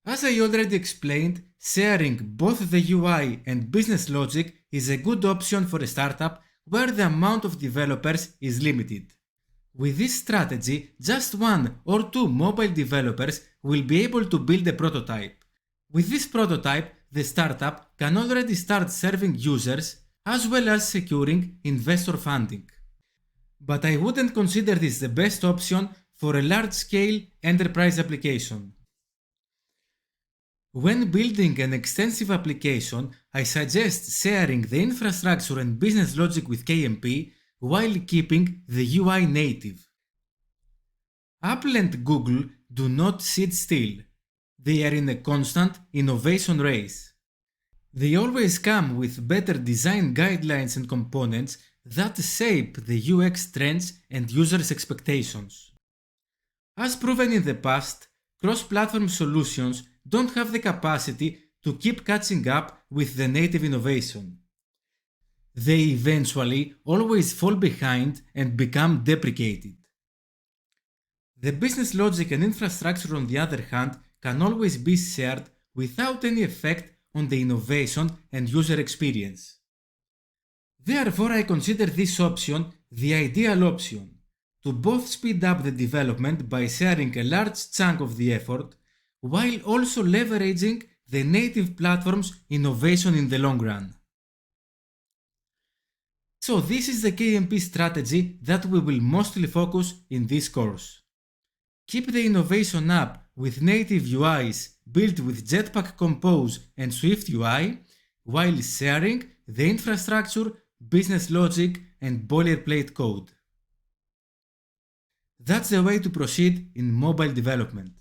As I already explained, sharing both the UI and business logic is a good option for a startup where the amount of developers is limited. With this strategy, just one or two mobile developers will be able to build a prototype. With this prototype, the startup can already start serving users as well as securing investor funding. But I wouldn't consider this the best option for a large-scale enterprise application. When building an extensive application, I suggest sharing the infrastructure and business logic with KMP while keeping the UI native. Apple and Google do not sit still. They are in a constant innovation race. They always come with better design guidelines and components that shape the UX trends and users' expectations. As proven in the past, cross-platform solutions don't have the capacity to keep catching up with the native innovation. They eventually always fall behind and become deprecated. The business logic and infrastructure, on the other hand, can always be shared without any effect on the innovation and user experience. Therefore, I consider this option the ideal option, to both speed up the development by sharing a large chunk of the effort, while also leveraging the native platform's innovation in the long run. So this is the KMP strategy that we will mostly focus in this course. Keep the innovation up with native UIs built with Jetpack Compose and Swift UI, while sharing the infrastructure, business logic, and boilerplate code. That's the way to proceed in mobile development.